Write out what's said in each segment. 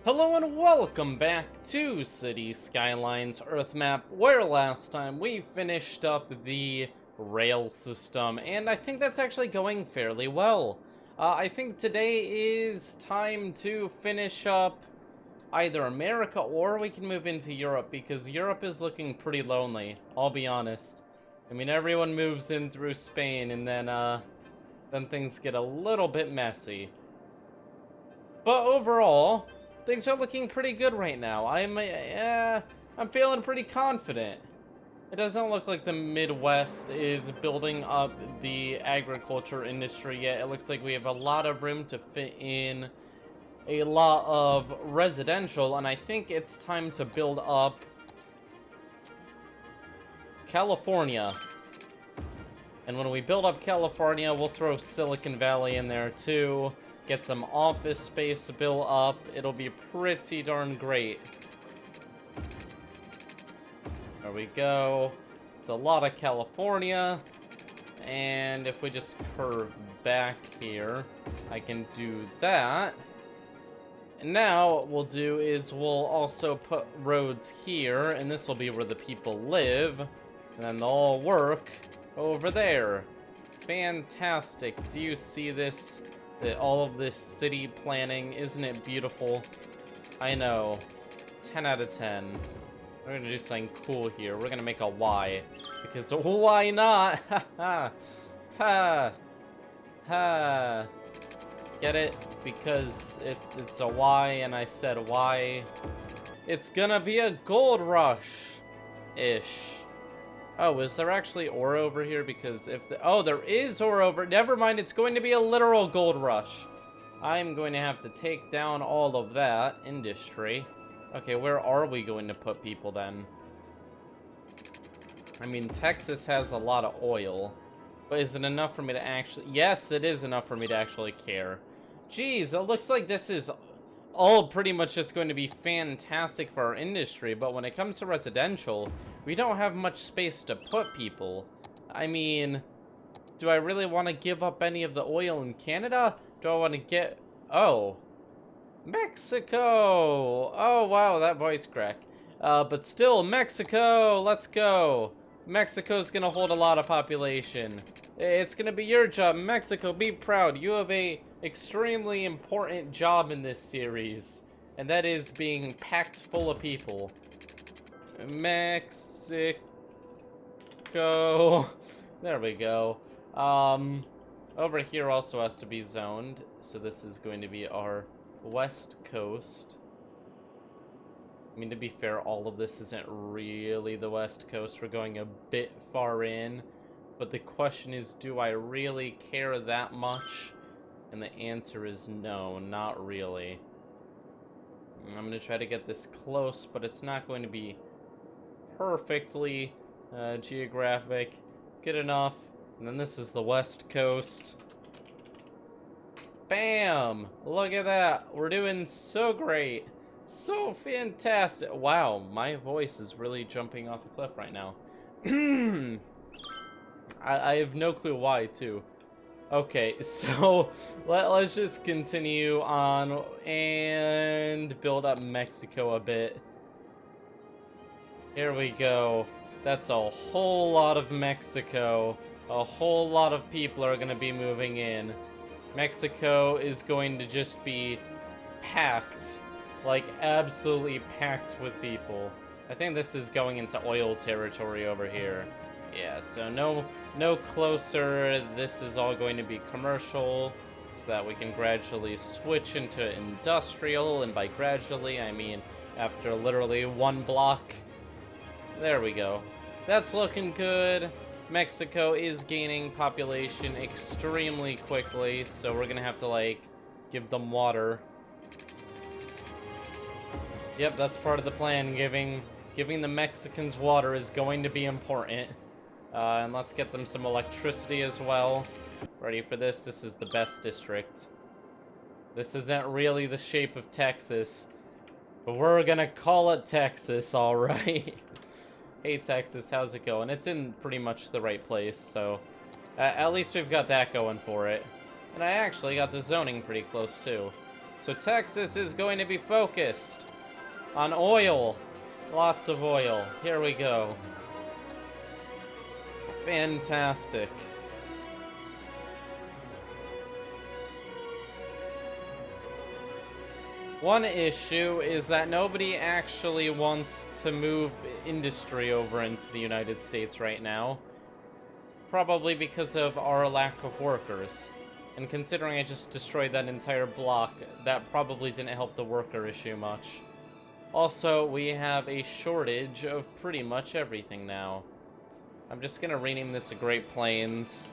Hello and welcome back to City Skylines Earth Map, where last time we finished up the rail system, and I think that's actually going fairly well. I think today is time to finish up either America or we can move into Europe, because Europe is looking pretty lonely, I'll be honest. I mean, everyone moves in through Spain, and then things get a little bit messy. But overall, things are looking pretty good right now. I'm feeling pretty confident. It doesn't look like the Midwest is building up the agriculture industry yet. It looks like we have a lot of room to fit in a lot of residential, and I think it's time to build up California. And when we build up California, we'll throw Silicon Valley in there too. Get some office space to build up. It'll be pretty darn great. There we go. It's a lot of California. And if we just curve back here, I can do that. And now what we'll do is we'll also put roads here, and this will be where the people live. And then they'll all work over there. Fantastic. Do you see this? All of this city planning, isn't it beautiful? I know. 10 out of 10. We're gonna do something cool here. We're gonna make a Y. Because why not? Ha ha. Ha. Ha. Get it? Because it's a Y and I said Y. It's gonna be a gold rush-ish. Oh, is there actually ore over here? Because if oh, there is ore over. Never mind, it's going to be a literal gold rush. I'm going to have to take down all of that industry. Okay, where are we going to put people then? I mean, Texas has a lot of oil. But is it enough for me to actually... Yes, it is enough for me to actually care. Jeez, it looks like this is all pretty much just going to be fantastic for our industry, but when it comes to residential, we don't have much space to put people. I mean, do I really want to give up any of the oil in Canada? Do I want to get... Oh. Mexico! Oh, wow, that voice crack. But still, Mexico! Let's go! Mexico's gonna hold a lot of population. It's gonna be your job. Mexico, be proud. You have a extremely important job in this series, and that is being packed full of people. Mexico. There we go. Over here also has to be zoned, so this is going to be our west coast. I mean, to be fair, all of this isn't really the west coast. We're going a bit far in, but the question is, do I really care that much? And the answer is no, not really. I'm going to try to get this close, but it's not going to be perfectly geographic. Good enough. And then this is the west coast. Bam! Look at that. We're doing so great. So fantastic. Wow, my voice is really jumping off a cliff right now. I have no clue why, too. Okay, so let's just continue on and build up Mexico a bit. Here we go. That's a whole lot of Mexico. A whole lot of people are going to be moving in. Mexico is going to just be packed. Like, absolutely packed with people. I think this is going into oil territory over here. Yeah, so no closer. This is all going to be commercial, so that we can gradually switch into industrial, and by gradually, I mean after literally one block. There we go. That's looking good. Mexico is gaining population extremely quickly, so we're gonna have to, like, give them water. Yep, that's part of the plan. Giving the Mexicans water is going to be important. And let's get them some electricity as well. Ready for this? This is the best district. This isn't really the shape of Texas, but we're gonna call it Texas, alright? Hey Texas, how's it going? It's in pretty much the right place, so at least we've got that going for it. And I actually got the zoning pretty close too. So Texas is going to be focused on oil. Lots of oil. Here we go. Fantastic. One issue is that nobody actually wants to move industry over into the United States right now. Probably because of our lack of workers. And considering I just destroyed that entire block, that probably didn't help the worker issue much. Also, we have a shortage of pretty much everything now. I'm just gonna rename this a Great Plains.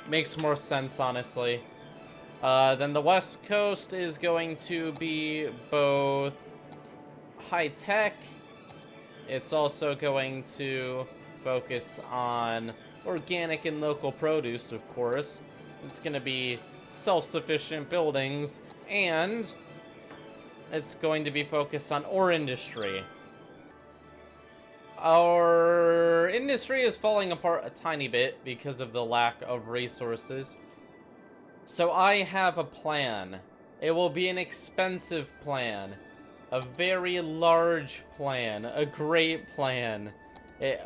Makes more sense, honestly. Then the West Coast is going to be both high-tech. It's also going to focus on organic and local produce, of course. It's going to be self-sufficient buildings, and it's going to be focused on ore industry. Our industry is falling apart a tiny bit because of the lack of resources. So I have a plan. It will be an expensive plan. A very large plan. A great plan.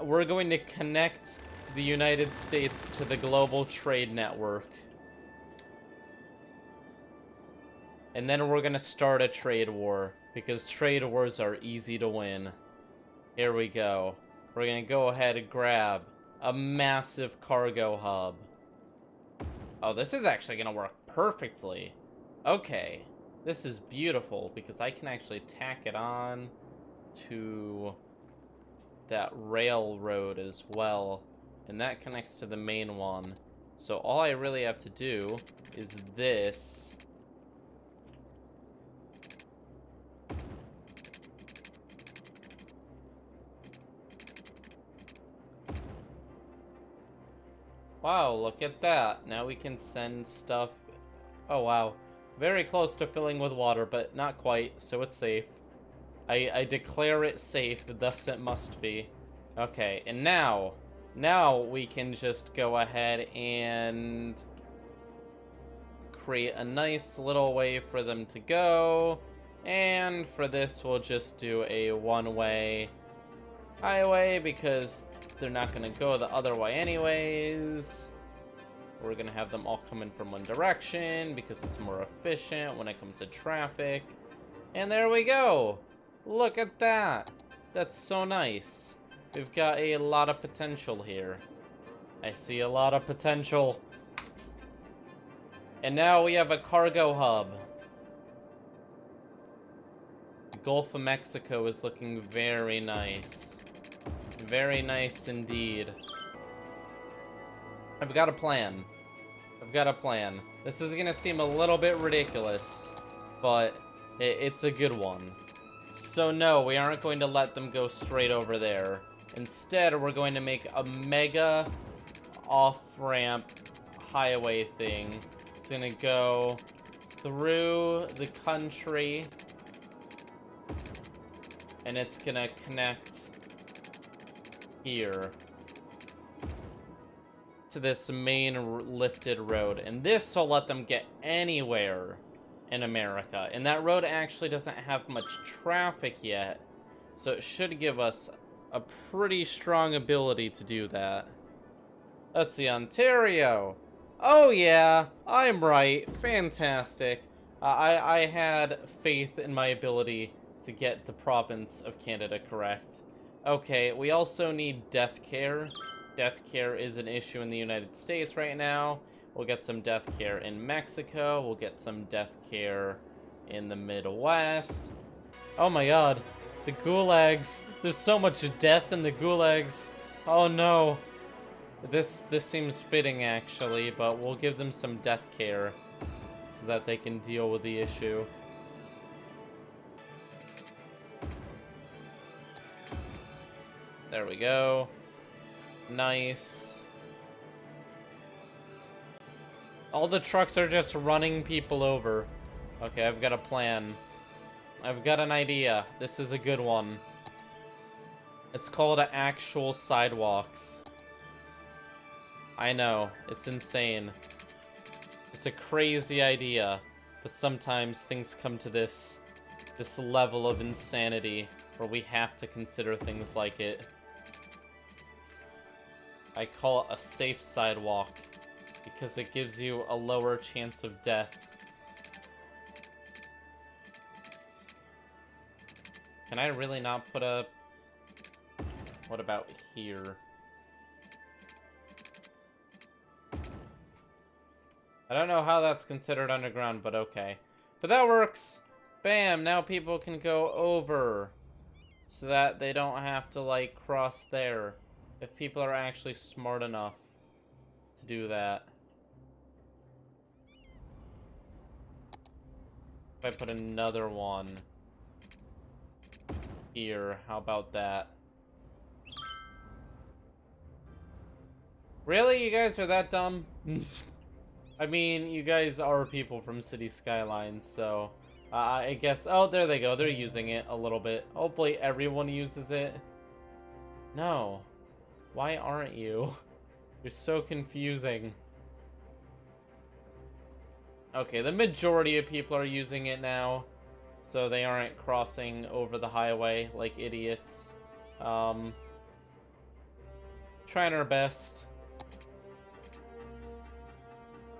We're going to connect the United States to the global trade network. And then we're going to start a trade war. Because trade wars are easy to win. Here we go. We're going to go ahead and grab a massive cargo hub. Oh, this is actually going to work perfectly. Okay. This is beautiful because I can actually tack it on to that railroad as well. And that connects to the main one. So all I really have to do is this. Wow, look at that. Now we can send stuff. Oh, wow. Very close to filling with water, but not quite, so it's safe. I declare it safe, thus it must be. Okay, and now we can just go ahead and create a nice little way for them to go. And for this, we'll just do a one-way highway because they're not going to go the other way anyways. We're going to have them all come in from one direction because it's more efficient when it comes to traffic. And there we go. Look at that. That's so nice. We've got a lot of potential here. I see a lot of potential. And now we have a cargo hub. The Gulf of Mexico is looking very nice. Very nice indeed. I've got a plan. I've got a plan. This is gonna seem a little bit ridiculous, but it's a good one. So no, we aren't going to let them go straight over there. Instead, we're going to make a mega off-ramp highway thing. It's gonna go through the country, and it's gonna connect here to this main lifted road, and this will let them get anywhere in America. And that road actually doesn't have much traffic yet, so it should give us a pretty strong ability to do that. Let's see, Ontario. Oh yeah, I'm right. Fantastic. I had faith in my ability to get the province of Canada correct. Okay, we also need deathcare. Deathcare is an issue in the United States right now. We'll get some deathcare in Mexico. We'll get some deathcare in the Midwest. Oh my god, the gulags. There's so much death in the gulags. Oh no. This seems fitting actually, but we'll give them some deathcare so that they can deal with the issue. There we go. Nice. All the trucks are just running people over. Okay, I've got a plan. I've got an idea. This is a good one. It's called actual sidewalks. I know, it's insane. It's a crazy idea. But sometimes things come to this level of insanity where we have to consider things like it. I call it a safe sidewalk because it gives you a lower chance of death. Can I really not put a... What about here? I don't know how that's considered underground, but okay. But that works! Bam! Now people can go over. So that they don't have to, like, cross there. If people are actually smart enough to do that. If I put another one here, how about that? Really? You guys are that dumb? I mean, you guys are people from City Skylines, so... I guess... Oh, there they go. They're using it a little bit. Hopefully everyone uses it. No. Why aren't you? You're so confusing. Okay, the majority of people are using it now, so they aren't crossing over the highway like idiots. Trying our best.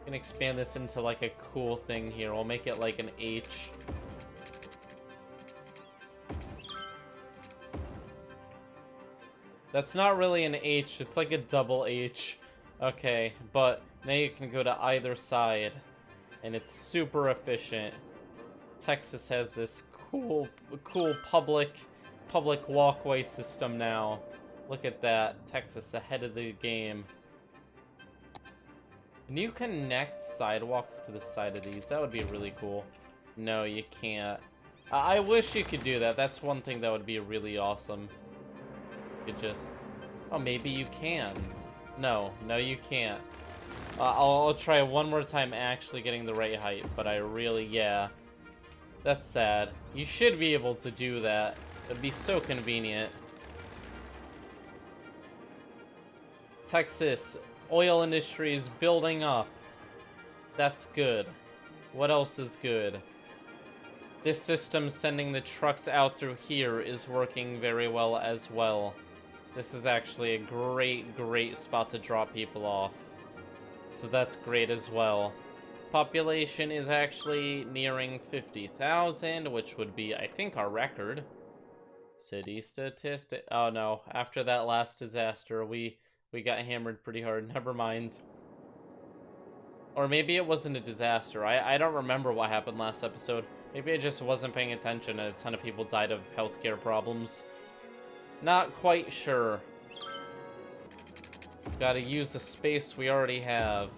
Can expand this into like a cool thing here. We'll make it like an H. That's not really an H, it's like a double H. Okay, but now you can go to either side, and it's super efficient. Texas has this cool public walkway system now. Look at that, Texas ahead of the game. Can you connect sidewalks to the side of these? That would be really cool. No, you can't. I wish you could do that. That's one thing that would be really awesome. You could just... Oh, maybe you can. No, you can't. I'll try one more time actually getting the right height, but I really... Yeah. That's sad. You should be able to do that. It'd be so convenient. Texas... Oil industry is building up. That's good. What else is good? This system sending the trucks out through here is working very well as well. This is actually a great spot to drop people off. So that's great as well. Population is actually nearing 50,000, which would be, I think, our record. City statistic. Oh no, after that last disaster, we got hammered pretty hard. Never mind. Or maybe it wasn't a disaster. I don't remember what happened last episode. Maybe I just wasn't paying attention and a ton of people died of healthcare problems. Not quite sure. Gotta use the space we already have.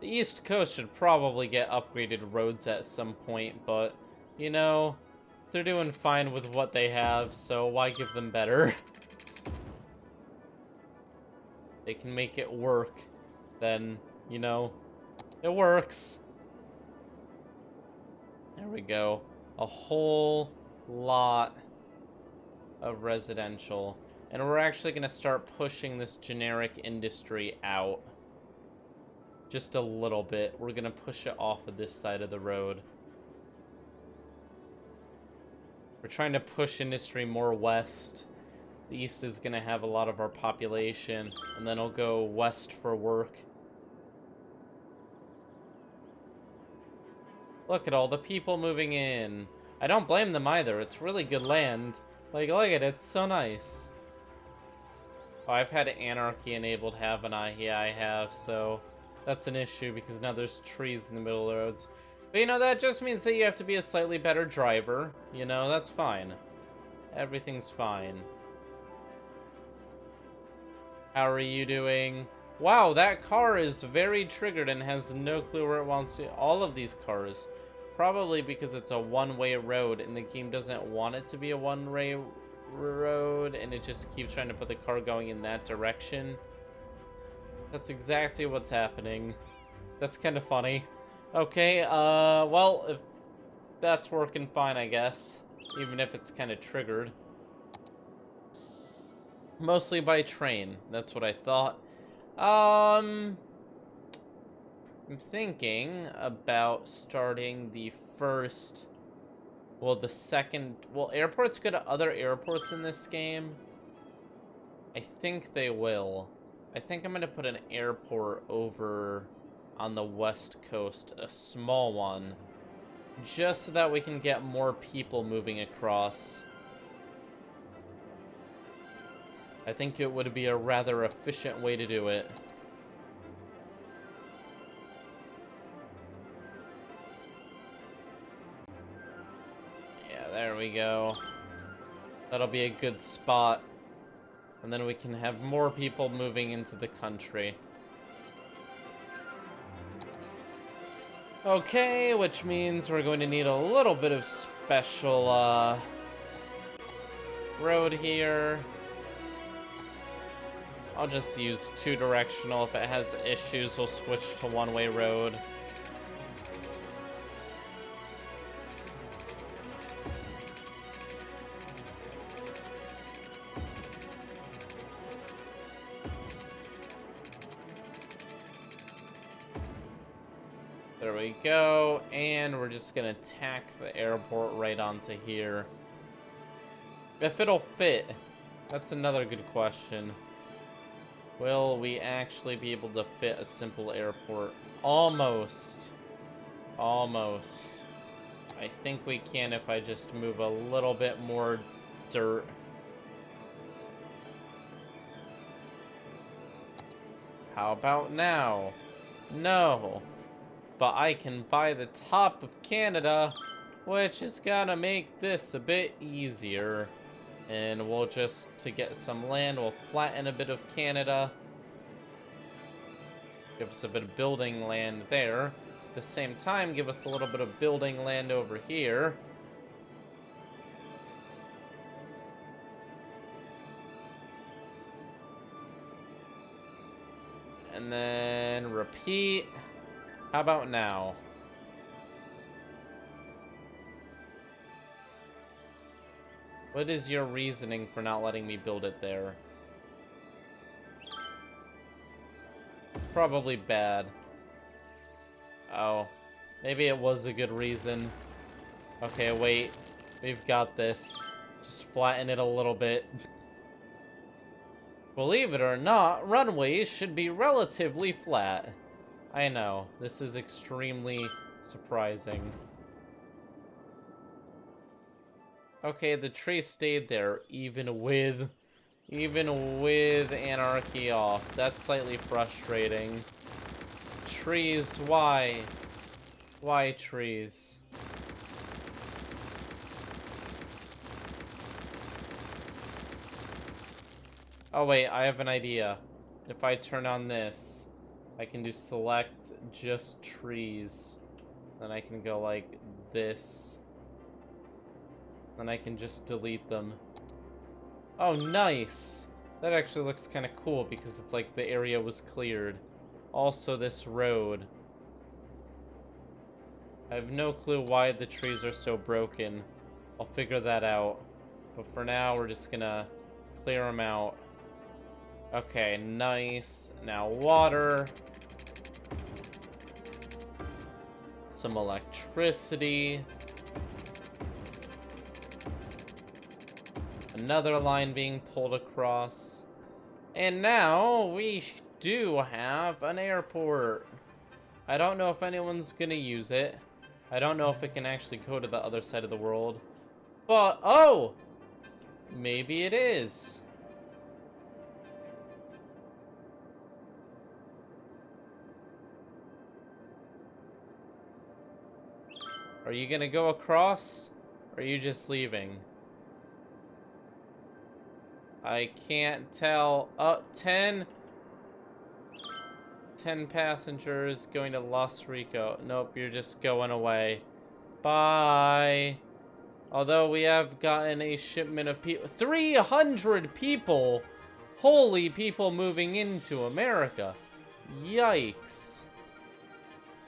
The East Coast should probably get upgraded roads at some point, but, you know... They're doing fine with what they have, so why give them better? They can make it work, then, you know, it works. There we go. A whole lot of residential. And we're actually going to start pushing this generic industry out. Just a little bit. We're going to push it off of this side of the road. We're trying to push industry more west. The east is going to have a lot of our population, and then it'll go west for work. Look at all the people moving in. I don't blame them either. It's really good land. Like, look at it. It's so nice. Oh, I've had anarchy enabled, haven't I? Yeah, I have, so that's an issue because now there's trees in the middle of the roads. But, you know, that just means that you have to be a slightly better driver. You know, that's fine. Everything's fine. How are you doing? Wow, that car is very triggered and has no clue where it wants to... All of these cars. Probably because it's a one-way road and the game doesn't want it to be a one-way road and it just keeps trying to put the car going in that direction. That's exactly what's happening. That's kind of funny. Okay, well, if that's working fine, I guess. Even if it's kind of triggered. Mostly by train. That's what I thought. I'm thinking about starting the first, well, the second, well, airports go to other airports in this game. I think they will. I think I'm gonna put an airport over on the west coast, a small one, just so that we can get more people moving across. I think it would be a rather efficient way to do it. Yeah, there we go. That'll be a good spot. And then we can have more people moving into the country. Okay, which means we're going to need a little bit of special, road here. I'll just use two directional. If it has issues, we'll switch to one-way road. There we go, and we're just gonna tack the airport right onto here. If it'll fit, that's another good question. Will we actually be able to fit a simple airport? Almost. Almost. I think we can if I just move a little bit more dirt. How about now? No. But I can buy the top of Canada, which is gonna make this a bit easier. And we'll just, to get some land, we'll flatten a bit of Canada. Give us a bit of building land there. At the same time, give us a little bit of building land over here. And then repeat. How about now? What is your reasoning for not letting me build it there? Probably bad. Oh, maybe it was a good reason. Okay, wait. We've got this. Just flatten it a little bit. Believe it or not, runways should be relatively flat. I know, this is extremely surprising. Okay, the tree stayed there, even with anarchy off. That's slightly frustrating. Trees, why? Why trees? Oh wait, I have an idea. If I turn on this, I can do select just trees. Then I can go like this. Then I can just delete them. Oh, nice! That actually looks kind of cool because it's like the area was cleared. Also, this road. I have no clue why the trees are so broken. I'll figure that out. But for now, we're just gonna clear them out. Okay, nice. Now water. Some electricity. Another line being pulled across. And now we do have an airport. I don't know if anyone's gonna use it. I don't know if it can actually go to the other side of the world. But, oh! Maybe it is. Are you gonna go across? Or are you just leaving? I can't tell. Oh, 10 passengers going to Las Rico. Nope, you're just going away. Bye. Although we have gotten a shipment of people. 300 people! Holy people moving into America. Yikes.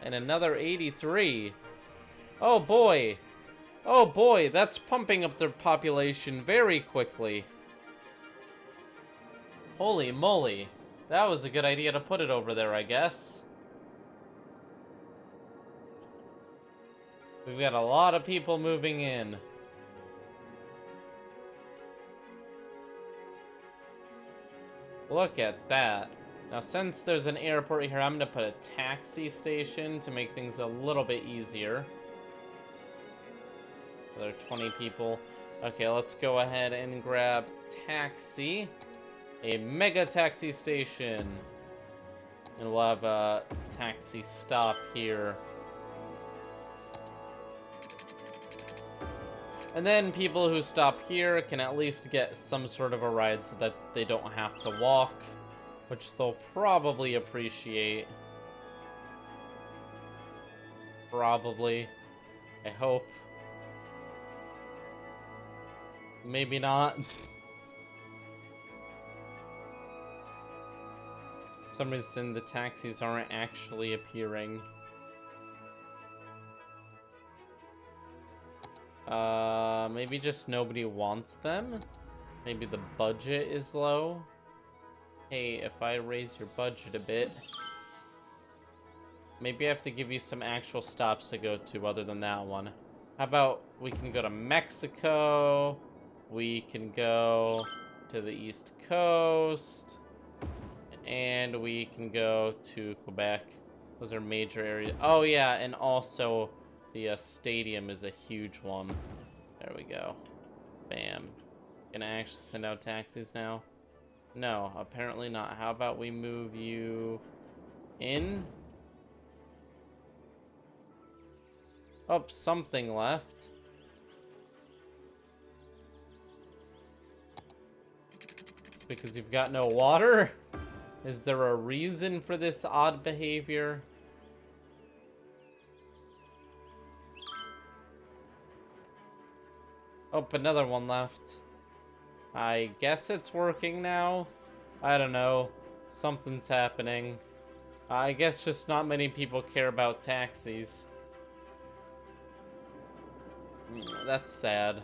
And another 83. Oh boy. Oh boy, that's pumping up their population very quickly. Holy moly. That was a good idea to put it over there, I guess. We've got a lot of people moving in. Look at that. Now, since there's an airport here, I'm gonna put a taxi station to make things a little bit easier. There are 20 people. Okay, let's go ahead and grab taxi. A mega taxi station. And we'll have a taxi stop here. And then people who stop here can at least get some sort of a ride so that they don't have to walk, which they'll probably appreciate. Probably. I hope. Maybe not. For some reason, the taxis aren't actually appearing. Maybe just nobody wants them? Maybe the budget is low? Hey, if I raise your budget a bit... Maybe I have to give you some actual stops to go to other than that one. How about we can go to Mexico... We can go to the East Coast, and we can go to Quebec. Those are major areas. Oh yeah, and also the stadium is a huge one. There we go. Bam. Gonna actually send out taxis now? No, apparently not. How about we move you in? Oh, something left. Because you've got no water? Is there a reason for this odd behavior? Oh, another one left. I guess it's working now. I don't know. Something's happening. I guess just not many people care about taxis. That's sad.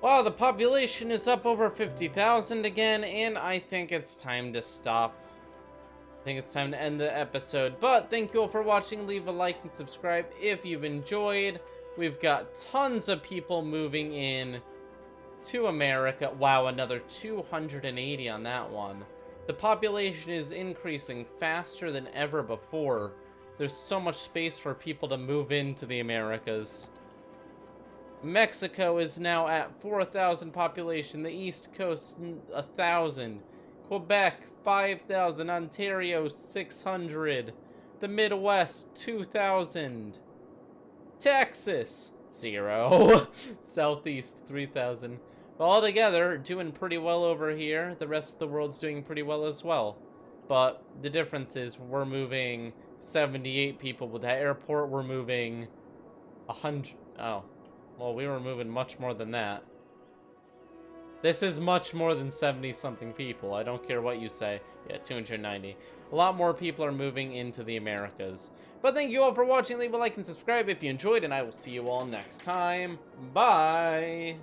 Wow, the population is up over 50,000 again, and I think it's time to stop. I think it's time to end the episode, but thank you all for watching. Leave a like and subscribe if you've enjoyed. We've got tons of people moving in to America. Wow, another 280 on that one. The population is increasing faster than ever before. There's so much space for people to move into the Americas. Mexico is now at 4,000 population. The East Coast, 1,000. Quebec, 5,000. Ontario, 600. The Midwest, 2,000. Texas, 0. Southeast, 3,000. All together, doing pretty well over here. The rest of the world's doing pretty well as well. But the difference is we're moving 78 people. With that airport, we're moving 100. Oh. Well, we were moving much more than that. This is much more than 70-something people. I don't care what you say. Yeah, 290. A lot more people are moving into the Americas. But thank you all for watching. Leave a like and subscribe if you enjoyed, and I will see you all next time. Bye!